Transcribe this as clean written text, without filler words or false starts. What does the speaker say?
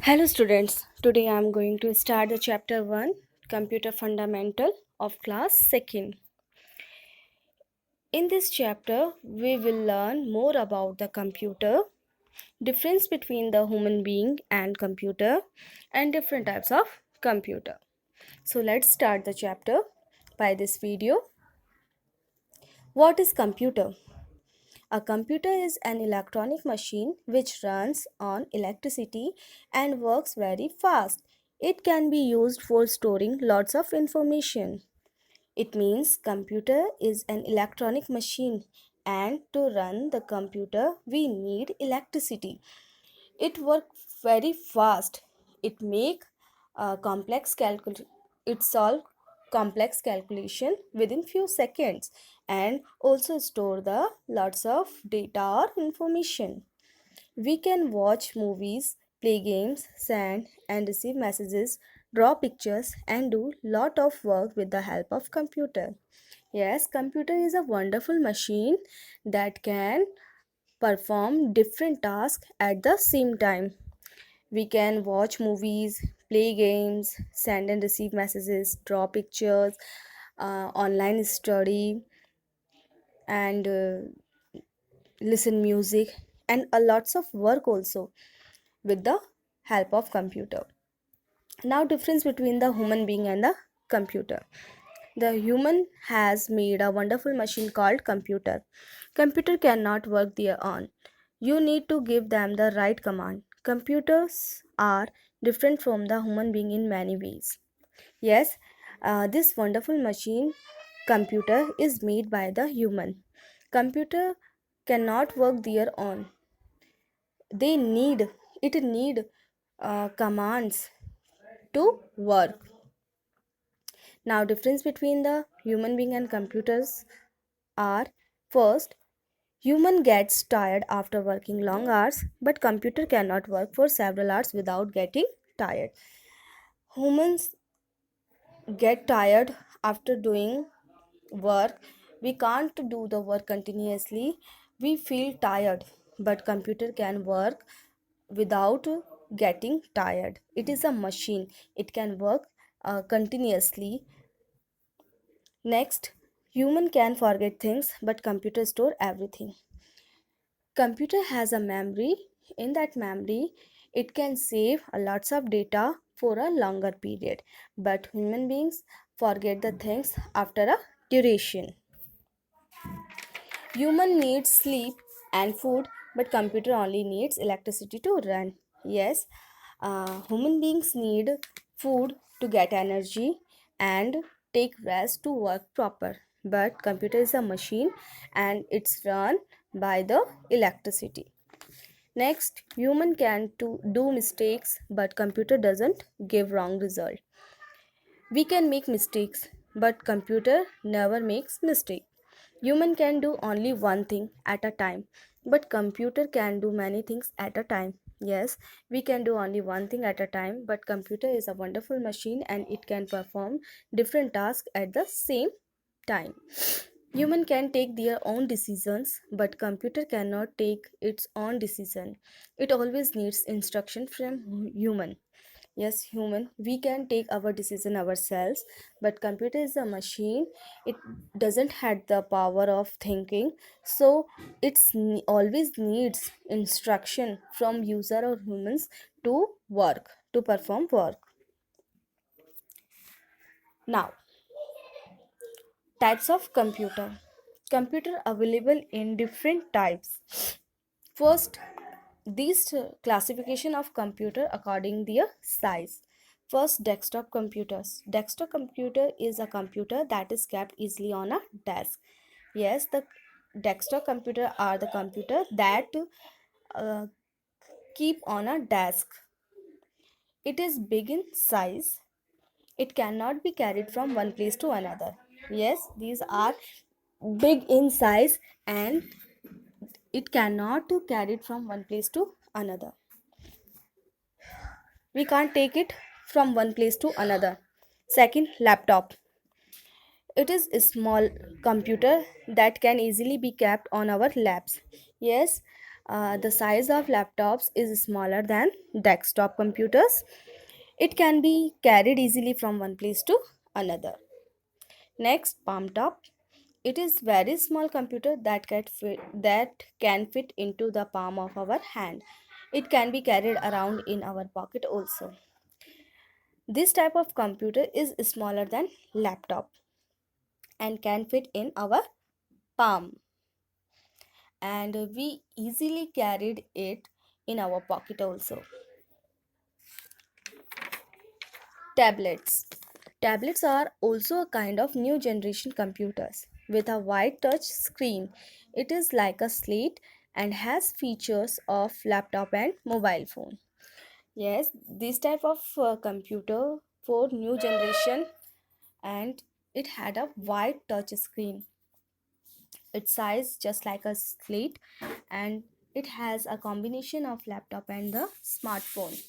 Hello students, today I am going to start the chapter 1 Computer Fundamental of class 2nd. In this chapter we will learn more about the computer, difference between the human being and computer and different types of computer. So let's start the chapter by this video. What is computer? A computer is an electronic machine which runs on electricity and works very fast. It can be used for storing lots of information. It means computer is an electronic machine and to run the computer we need electricity. It works very fast. It make complex calcul it solve complex calculation within few seconds and also store the lots of data or information. We can watch movies, play games, send and receive messages, draw pictures and do lot of work with the help of computer. Yes, computer is a wonderful machine that can perform different tasks at the same time. We can watch movies, play games, send and receive messages, draw pictures, online study, and listen music, and a lots of work also with the help of computer. Now, difference between the human being and the computer. The human has made a wonderful machine called computer. Computer cannot work their own. You need to give them the right command. Computers are different from the human being in many ways. Yes, this wonderful machine computer is made by the human. Computer cannot work their own. They need it need commands to work. Now, difference between the human being and computers are: first, human gets tired after working long hours, but computer cannot work for several hours without getting tired. Humans get tired after doing work. We can't do the work continuously. We feel tired, but computer can work without getting tired. It is a machine. It can work continuously. Next, human can forget things, but computer store everything. Computer has a memory. In that memory, it can save a lots of data for a longer period, but human beings forget the things after a duration. Human needs sleep and food, but computer only needs electricity to run. Yes, human beings need food to get energy and take rest to work proper. But computer is a machine and it's run by the electricity. Next, human can do mistakes, but computer doesn't give wrong result. We can make mistakes, but computer never makes mistake. Human can do only one thing at a time, but computer can do many things at a time. Yes, we can do only one thing at a time, but computer is a wonderful machine and it can perform different tasks at the same time. Human can take their own decisions, but computer cannot take its own decision. It always needs instruction from human. Yes, human, we can take our decision ourselves, but computer is a machine. It doesn't have the power of thinking, so always needs instruction from user or humans to work, to perform work. Now, types of computer. Computer available in different types. First, these classification of computer according their size. First, desktop computers. Desktop computer is a computer that is kept easily on a desk. Yes, the desktop computer are the computer that uh, keep on a desk. It is big in size. It cannot be carried from one place to another. Yes, these are big in size and it cannot to carry it from one place to another. We can't take it from one place to another. Second, laptop. It is a small computer that can easily be kept on our laps. Yes, The size of laptops is smaller than desktop computers. It can be carried easily from one place to another. Next, palm top. It is very small computer that can fit into the palm of our hand. It can be carried around in our pocket also. This type of computer is smaller than laptop and can fit in our palm, and we easily carried it in our pocket also. Tablets. Tablets are also a kind of new generation computers with a wide touch screen. It is like a slate and has features of laptop and mobile phone. Yes, this type of computer for new generation, and it had a wide touch screen. Its size just like a slate, and it has a combination of laptop and the smartphone.